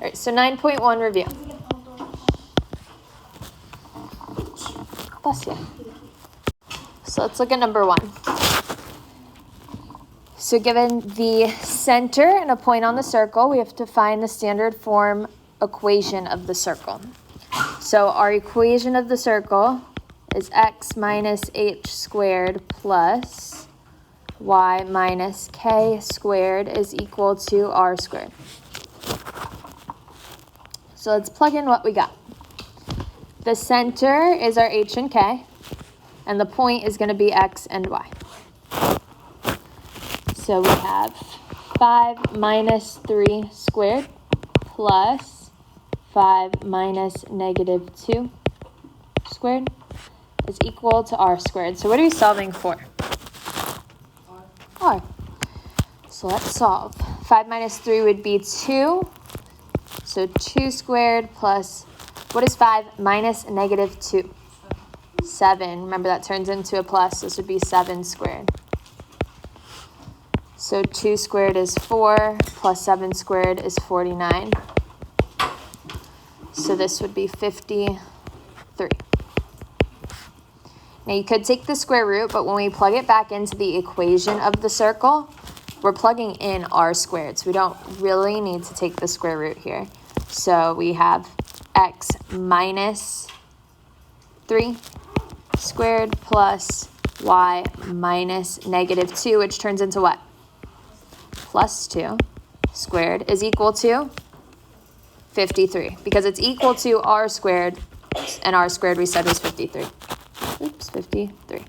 right, so 9.1 review. Bless you. So let's look at number 1. So given the center and a point on the circle, we have to find the standard form equation of the circle. So our equation of the circle is x minus h squared plus y minus k squared is equal to r squared. So let's plug in what we got. The center is our h and k, and the point is going to be x and y. So we have 5 minus 3 squared plus 5 minus negative 2 squared is equal to r squared. So what are we solving for? R. So let's solve. 5 minus 3 would be 2. So 2 squared plus, what is 5 minus negative 2? 7. Remember that turns into a plus. This would be 7 squared. So 2 squared is 4 plus 7 squared is 49. So this would be 53. Now you could take the square root, but when we plug it back into the equation of the circle, we're plugging in r squared. So we don't really need to take the square root here. So we have x minus 3 squared plus y minus negative 2, which turns into what? Plus 2 squared is equal to 53, because it's equal to r squared, and r squared we said was 53. Oops, 53.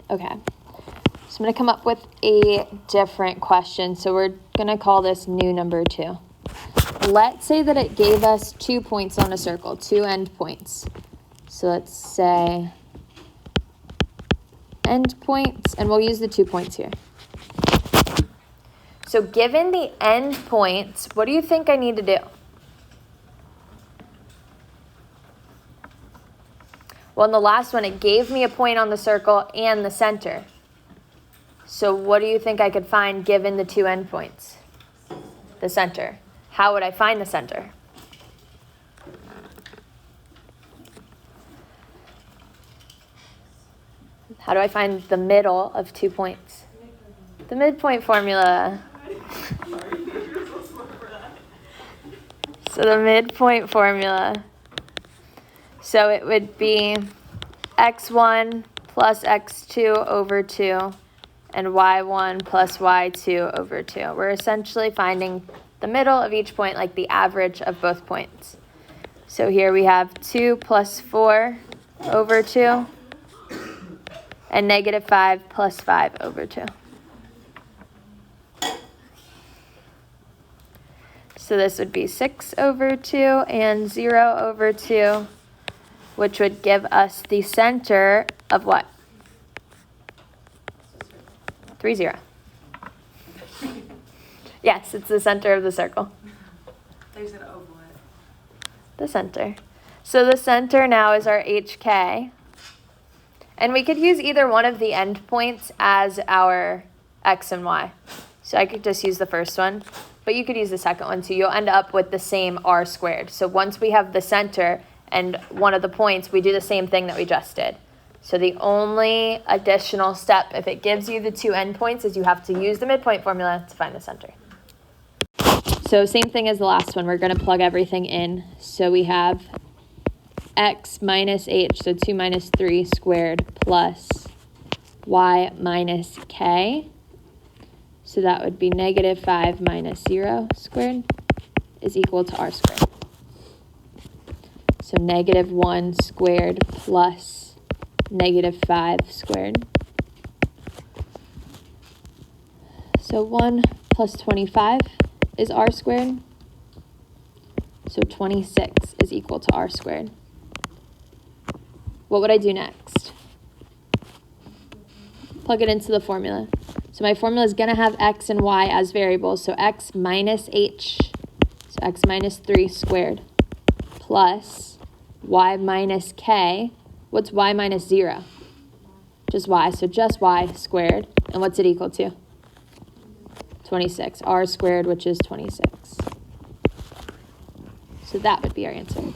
Okay, so I'm going to come up with a different question. So we're going to call this new number 2. Let's say that it gave us 2 points on a circle, 2 end points. So let's say end points, and we'll use the 2 points here. So given the end points, what do you think I need to do? Well, in the last one, it gave me a point on the circle and the center. So what do you think I could find given the 2 endpoints? The center. How would I find the center? How do I find the middle of 2 points? The midpoint formula. So the midpoint formula. So it would be x1 plus x2 over 2 and y1 plus y2 over 2. We're essentially finding the middle of each point, like the average of both points. So here we have 2 plus 4 over 2 and negative 5 plus 5 over 2. So this would be 6 over 2 and 0 over 2, which would give us the center of what? 3, 0. Yes, it's the center of the circle. They said over it. The center. So the center now is our HK. And we could use either one of the endpoints as our x and y. So I could just use the first one, but you could use the second one too. You'll end up with the same r squared. So once we have the center and one of the points, we do the same thing that we just did. So the only additional step, if it gives you the 2 endpoints, is you have to use the midpoint formula to find the center. So same thing as the last one. We're going to plug everything in. So we have x minus h, so 2 minus 3 squared plus y minus k. So that would be negative 5 minus 0 squared is equal to r squared. So negative 1 squared plus negative 5 squared. So 1 plus 25 is r squared. So 26 is equal to r squared. What would I do next? Plug it into the formula. So my formula is going to have x and y as variables. So x minus h, so x minus 3 squared, plus y minus k. What's y minus 0? Just y, so just y squared. And what's it equal to? 26. R squared, which is 26. So that would be our answer.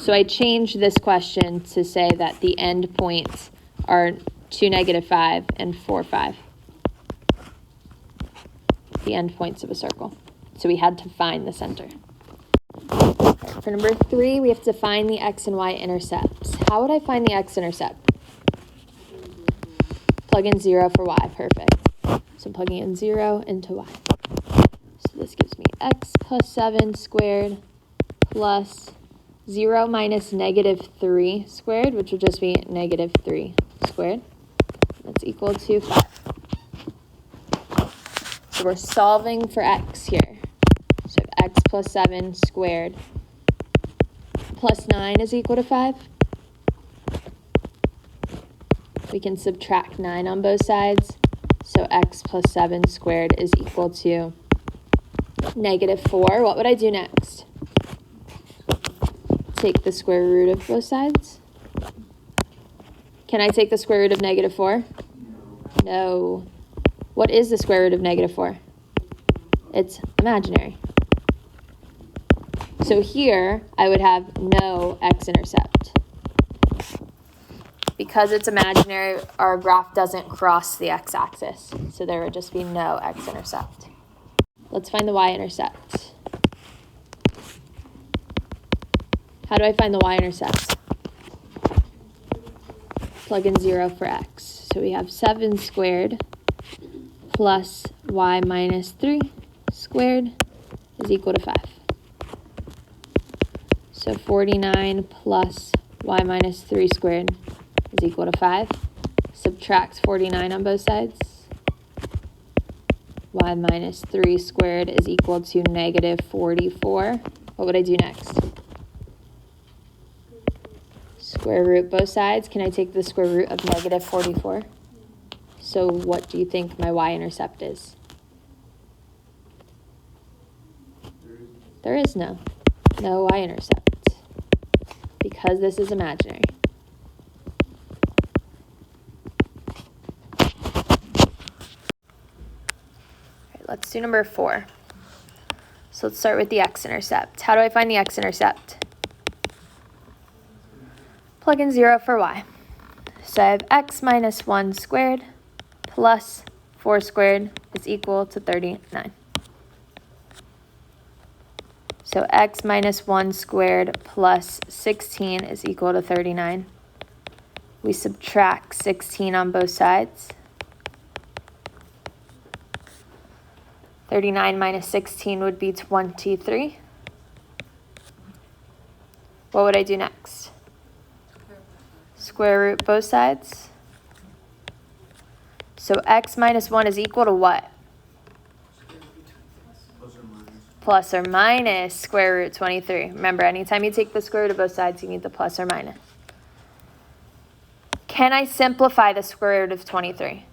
So I changed this question to say that the end points are 2, -5 and 4, 5. The end points of a circle. So we had to find the center. For number 3, we have to find the x and y intercepts. How would I find the x-intercept? Plug in 0 for y. Perfect. So I'm plugging in 0 into y. So this gives me x plus 7 squared plus 0 minus -3 squared, which would just be -3 squared. That's equal to 5. So we're solving for x here. So x plus 7 squared plus 9 is equal to 5. We can subtract 9 on both sides. So x plus 7 squared is equal to -4. What would I do next? Take the square root of both sides. Can I take the square root of -4? No. What is the square root of -4? It's imaginary. So here, I would have no x-intercept. Because it's imaginary, our graph doesn't cross the x-axis. So there would just be no x-intercept. Let's find the y-intercept. How do I find the y-intercept? Plug in 0 for x. So we have 7 squared plus y minus 3 squared is equal to 5. So 49 plus y minus 3 squared is equal to 5. Subtract 49 on both sides. Y minus 3 squared is equal to -44. What would I do next? Square root both sides. Can I take the square root of -44? So what do you think my y-intercept is? There is no y-intercept because this is imaginary. Let's do number 4. So let's start with the x-intercept. How do I find the x-intercept? Plug in 0 for y. So I have x minus 1 squared plus 4 squared is equal to 39. So x minus 1 squared plus 16 is equal to 39. We subtract 16 on both sides. 39 minus 16 would be 23. What would I do next? Square root both sides. So x minus 1 is equal to what? Plus or minus square root 23. Remember, anytime you take the square root of both sides, you need the plus or minus. Can I simplify the square root of 23?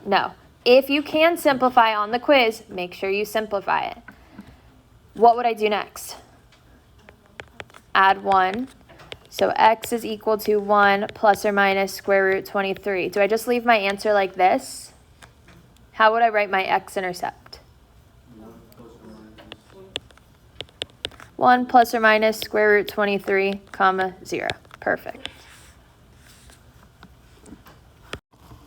No. If you can simplify on the quiz, make sure you simplify it. What would I do next? Add 1. So x is equal to 1 plus or minus square root 23. Do I just leave my answer like this? How would I write my x-intercept? 1 plus or minus square root 23, comma 0. Perfect.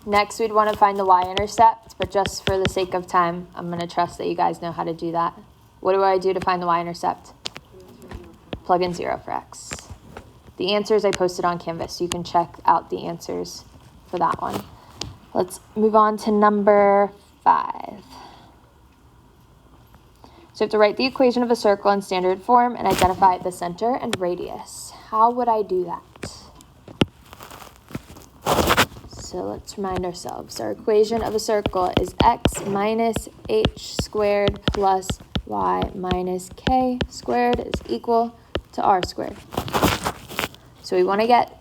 Next, we'd want to find the y-intercept, but just for the sake of time, I'm going to trust that you guys know how to do that. What do I do to find the y-intercept? Plug in 0 for x. The answers I posted on Canvas. You can check out the answers for that one. Let's move on to number 5. So you have to write the equation of a circle in standard form and identify the center and radius. How would I do that? So let's remind ourselves. Our equation of a circle is x minus h squared plus y minus k squared is equal to r squared. So we want to get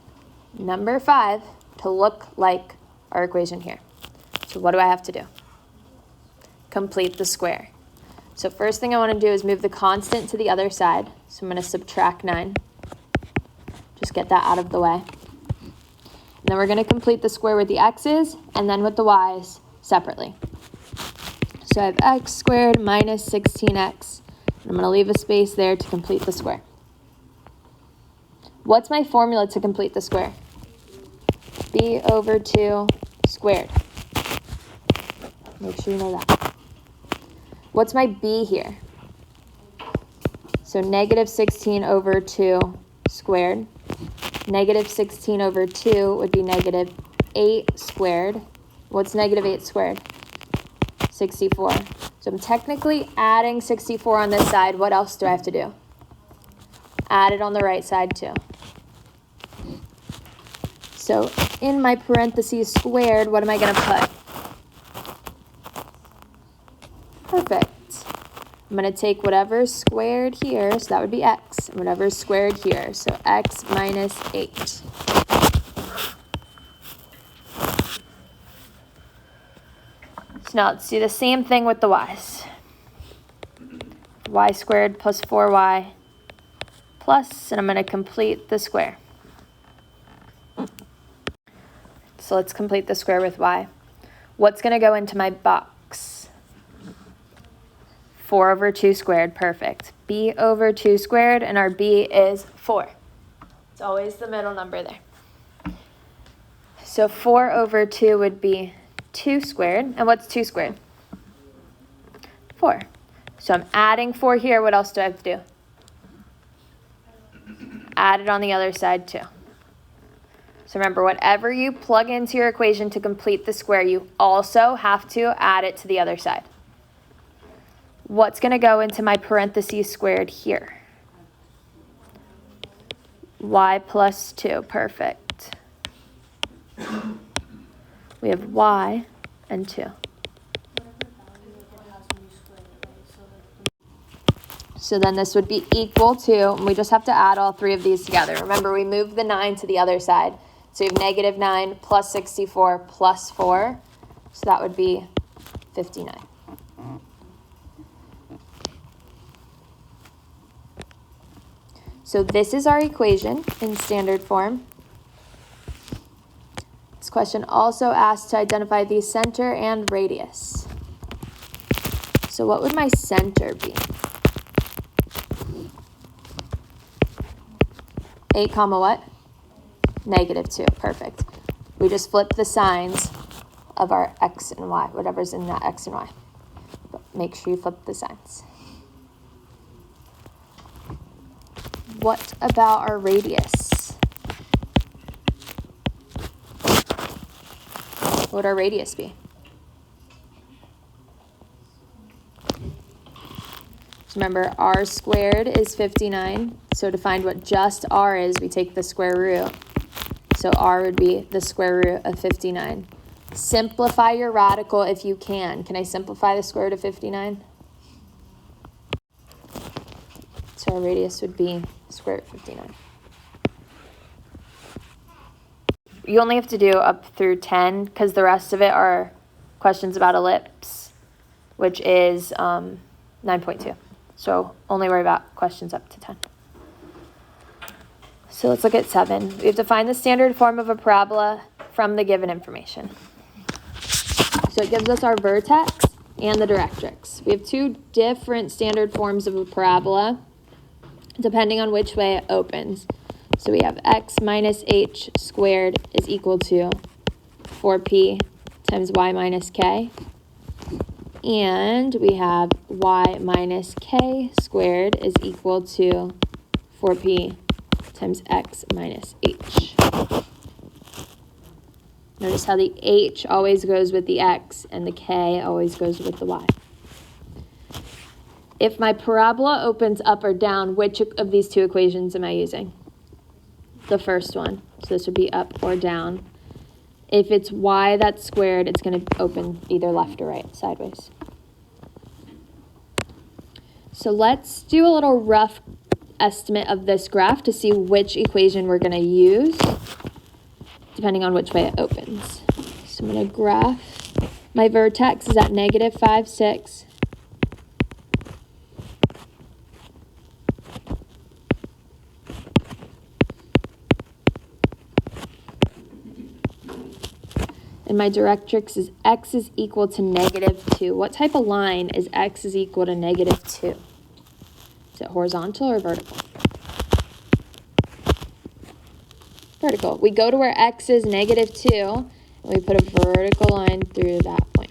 number 5 to look like our equation here. So what do I have to do? Complete the square. So first thing I want to do is move the constant to the other side. So I'm going to subtract 9. Just get that out of the way. And then we're going to complete the square with the x's and then with the y's separately. So I have x squared minus 16x. I'm going to leave a space there to complete the square. What's my formula to complete the square? b over 2 squared. Make sure you know that. What's my b here? So negative 16 over 2 squared. Negative 16 over 2 would be negative 8 squared. What's negative 8 squared? 64. So I'm technically adding 64 on this side. What else do I have to do? Add it on the right side too. So in my parentheses squared, what am I going to put? Perfect. I'm going to take whatever's squared here, so that would be x, and whatever's squared here, so x minus 8. So now let's do the same thing with the y's. Y squared plus 4y plus, and I'm going to complete the square. So let's complete the square with y. What's going to go into my box? 4 over 2 squared, perfect. b over 2 squared, and our b is 4. It's always the middle number there. So 4 over 2 would be 2 squared. And what's 2 squared? 4. So I'm adding 4 here. What else do I have to do? Add it on the other side too. So remember, whatever you plug into your equation to complete the square, you also have to add it to the other side. What's going to go into my parentheses squared here? Y plus 2, perfect. We have y and 2. So then this would be equal to, and we just have to add all 3 of these together. Remember, we moved the 9 to the other side. So we have negative 9 plus 64 plus 4. So that would be 59. So this is our equation in standard form. This question also asks to identify the center and radius. So what would my center be? 8 comma what? Negative 2, perfect. We just flip the signs of our x and y, whatever's in that x and y. But make sure you flip the signs. What about our radius? What would our radius be? So remember, r squared is 59. So to find what just r is, we take the square root. So r would be the square root of 59. Simplify your radical if you can. Can I simplify the square root of 59? So our radius would be square root of 59. You only have to do up through 10 because the rest of it are questions about ellipse, which is 9.2. So only worry about questions up to 10. So let's look at 7. We have to find the standard form of a parabola from the given information. So it gives us our vertex and the directrix. We have 2 different standard forms of a parabola, depending on which way it opens. So we have x minus h squared is equal to 4p times y minus k. And we have y minus k squared is equal to 4p times x minus h. Notice how the h always goes with the x and the k always goes with the y. If my parabola opens up or down, which of these 2 equations am I using? The first one. So this would be up or down. If it's y that's squared, it's going to open either left or right, sideways. So let's do a little rough estimate of this graph to see which equation we're going to use, depending on which way it opens. So I'm going to graph. My vertex is at negative 5, 6. And and my directrix is x is equal to -2. What type of line is x is equal to -2? Is it horizontal or vertical? Vertical. We go to where x is -2, and we put a vertical line through that point.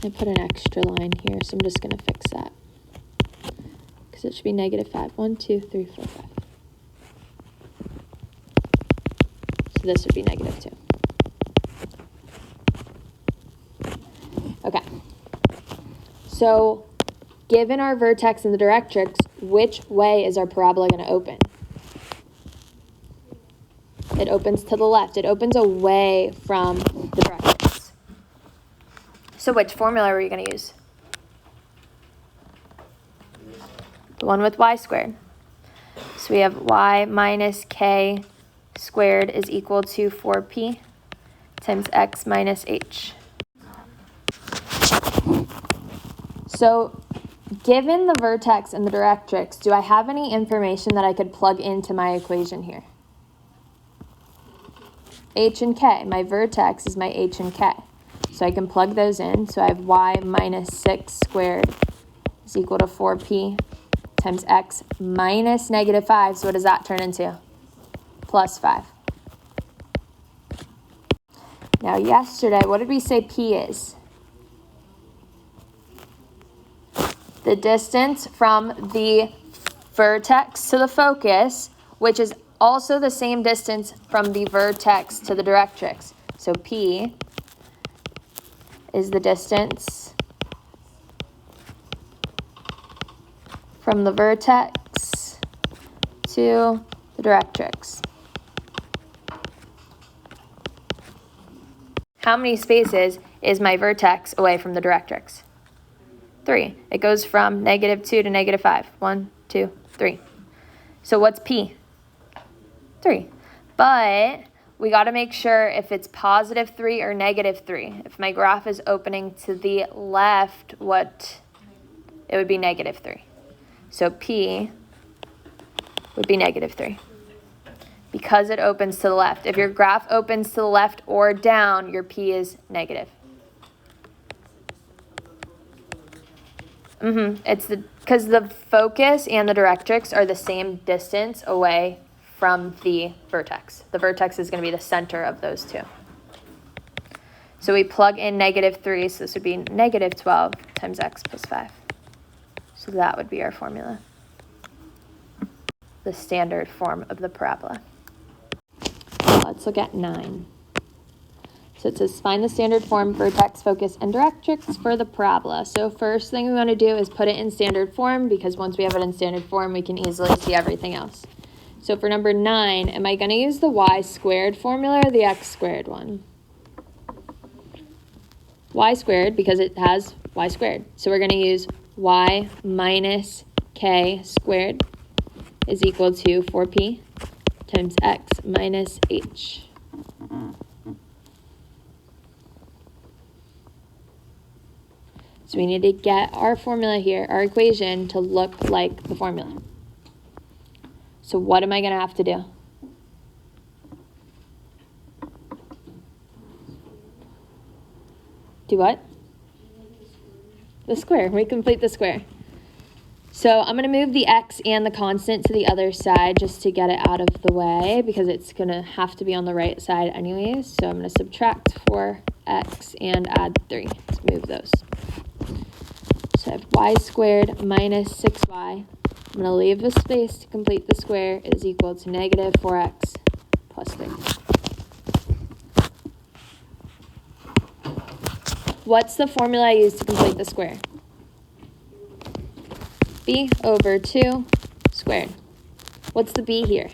I put an extra line here, so I'm just going to fix that. Because it should be -5. 1, 2, 3, 4, 5. So this would be -2. Okay. So given our vertex and the directrix, which way is our parabola going to open? It opens to the left. It opens away from the directrix. So which formula are we going to use? The one with y squared. So we have y minus k squared is equal to 4p times x minus h. So given the vertex and the directrix, do I have any information that I could plug into my equation here? H and k. My vertex is my h and k. So I can plug those in. So I have y minus 6 squared is equal to 4p times x minus -5. So what does that turn into? Plus 5. Now yesterday, what did we say p is? The distance from the vertex to the focus, which is also the same distance from the vertex to the directrix. So p is the distance from the vertex to the directrix. How many spaces is my vertex away from the directrix? 3. It goes from -2 to -5. 1, 2, 3. So what's p? 3. But we got to make sure if it's +3 or -3. If my graph is opening to the left, it would be -3. So p would be -3 because it opens to the left. If your graph opens to the left or down, your p is negative. It's because the focus and the directrix are the same distance away from the vertex. The vertex is going to be the center of those two. So we plug in -3, so this would be -12 times x plus 5. So that would be our formula. The standard form of the parabola. Let's look at 9. So it says find the standard form, vertex, focus, and directrix for the parabola. So first thing we want to do is put it in standard form, because once we have it in standard form, we can easily see everything else. So for number 9, am I going to use the y squared formula or the x squared one? Y squared, because it has y squared. So we're going to use y minus k squared is equal to 4p times x minus h. So we need to get our formula here, our equation, to look like the formula. So what am I going to have to do? Do what? The square. We complete the square. So I'm going to move the x and the constant to the other side just to get it out of the way, because it's going to have to be on the right side anyways. So I'm going to subtract 4x and add 3. Let's move those. So I have y squared minus 6y. I'm going to leave the space to complete the square is equal to negative 4x plus 3. What's the formula I use to complete the square? B over 2 squared. What's the b here?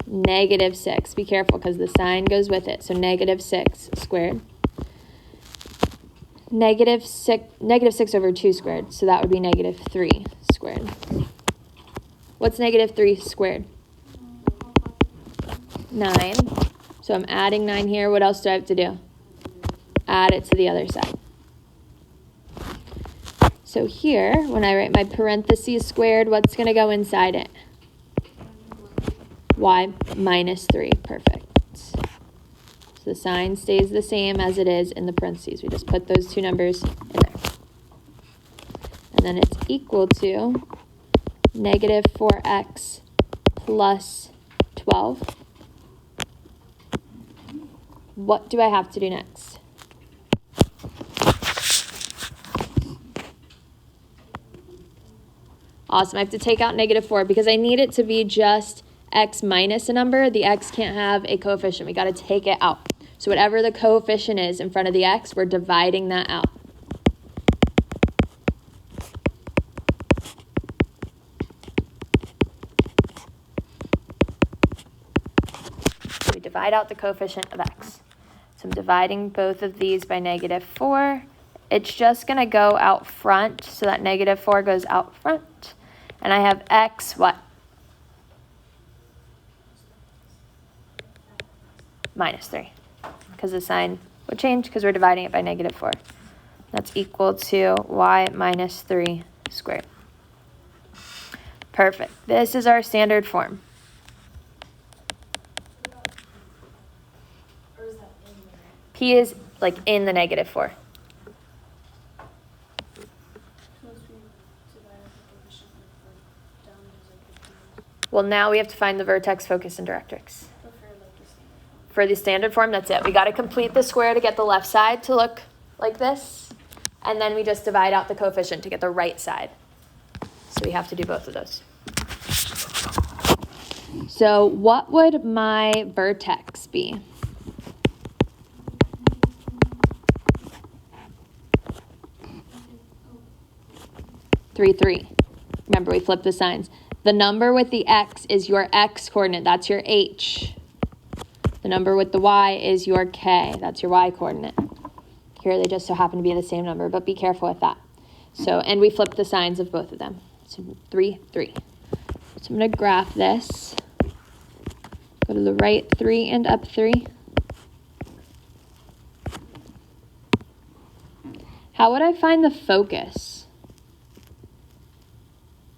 Negative 6. Be careful because the sign goes with it. So negative 6 squared. Negative 6 over 2 squared. So that would be negative 3 squared. What's negative 3 squared? 9. So I'm adding 9 here. What else do I have to do? add it to the other side. So here, when I write my parentheses squared, what's going to go inside it? Y minus 3. Perfect. So the sign stays the same as it is in the parentheses. We just put those two numbers in there. And then it's equal to negative 4x plus 12. What do I have to do next? Awesome. I have to take out negative 4 because I need it to be just x minus a number. The x can't have a coefficient. We got to take it out. So whatever the coefficient is in front of the x, we're dividing that out. So we divide out the coefficient of x. So I'm dividing both of these by negative 4. It's just going to go out front, so that negative 4 goes out front. And I have x, what? Minus 3. Because the sign would change because we're dividing it by negative 4. That's equal to y minus 3 squared. Perfect. This is our standard form. P is like in the negative 4. Well, now we have to find the vertex, focus, and directrix. For the standard form, that's it. We got to complete the square to get the left side to look like this. And then we just divide out the coefficient to get the right side. So we have to do both of those. So what would my vertex be? 3, 3. Remember, we flipped the signs. The number with the x is your x coordinate. That's your h. The number with the y is your k. That's your y coordinate. Here they just so happen to be the same number, but be careful with that. So, and we flipped the signs of both of them. So 3, 3. So I'm going to graph this. Go to the right 3 and up 3. How would I find the focus?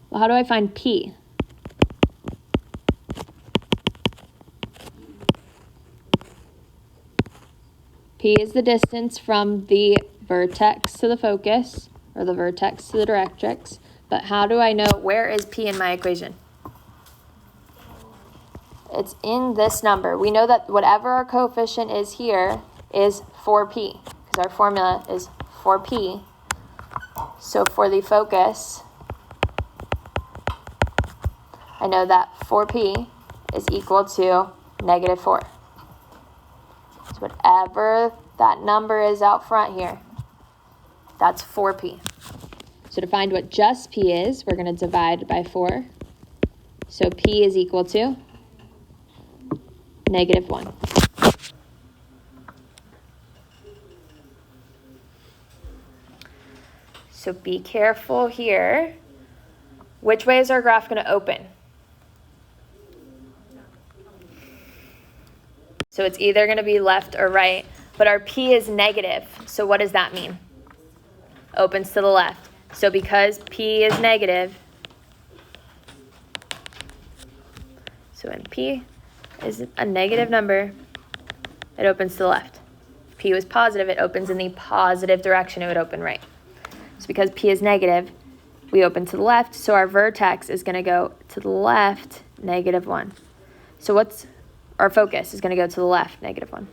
Well, how do I find P? P is the distance from the vertex to the focus, or the vertex to the directrix. But how do I know where is P in my equation? It's in this number. We know that whatever our coefficient is here is 4P, because our formula is 4P. So for the focus, I know that 4P is equal to negative 4. So whatever that number is out front here, that's 4P. So to find what just P is, we're going to divide by 4. So P is equal to negative 1. So be careful here. Which way is our graph going to open? So it's either going to be left or right, but our P is negative. So what does that mean? Opens to the left. So because P is negative, so when P is a negative number, it opens to the left. If P was positive, it opens in the positive direction. It would open right. So because P is negative, we open to the left. So our vertex is going to go to the left, negative 1. So what's our focus is going to go to the left, negative 1.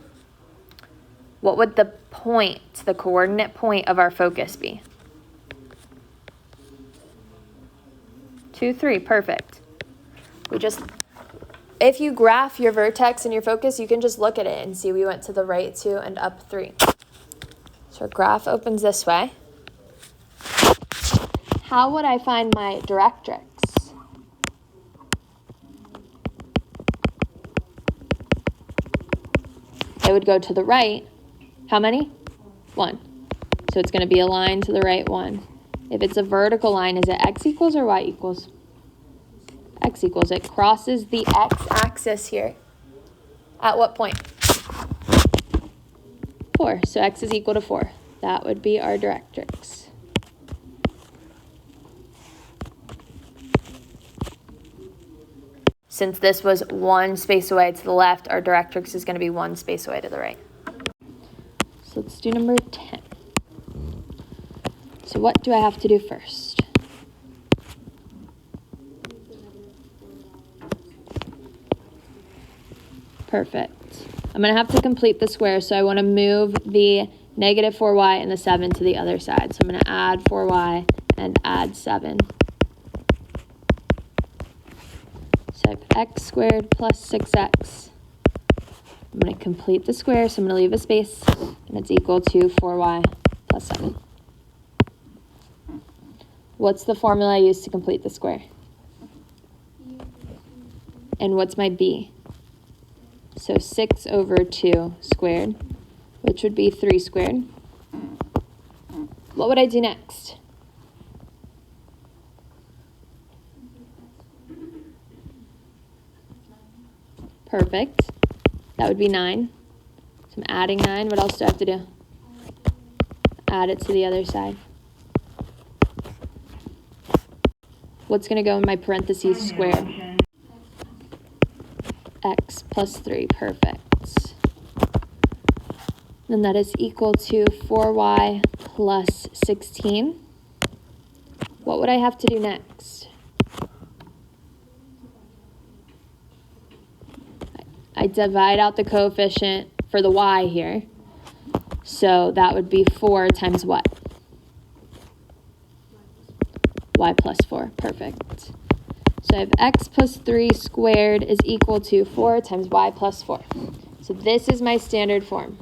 What would the point, the coordinate point of our focus be? 2, 3, perfect. If you graph your vertex and your focus, you can just look at it and see we went to the right 2 and up 3. So our graph opens this way. How would I find my directrix? It would go to the right. How many? 1. So it's going to be a line to the right 1. If it's a vertical line, is it x equals or y equals? X equals. It crosses the x-axis here. At what point? 4. So x is equal to 4. That would be our directrix. Since this was one space away to the left, our directrix is going to be one space away to the right. So let's do number 10. So what do I have to do first? Perfect. I'm going to have to complete the square, so I want to move the negative 4y and the 7 to the other side. So I'm going to add 4y and add 7. So I have x squared plus 6x. I'm going to complete the square, so I'm going to leave a space, and it's equal to 4y plus 7. What's the formula I used to complete the square? And what's my b? So 6 over 2 squared, which would be 3 squared. What would I do next? Perfect. That would be 9. So I'm adding 9. What else do I have to do? Add it to the other side. What's going to go in my parentheses squared? X plus 3. Perfect. Then that is equal to 4y plus 16. What would I have to do next? I divide out the coefficient for the y here. So that would be 4 times what? Y plus 4. Perfect. So I have x plus 3 squared is equal to 4 times y plus 4. So this is my standard form.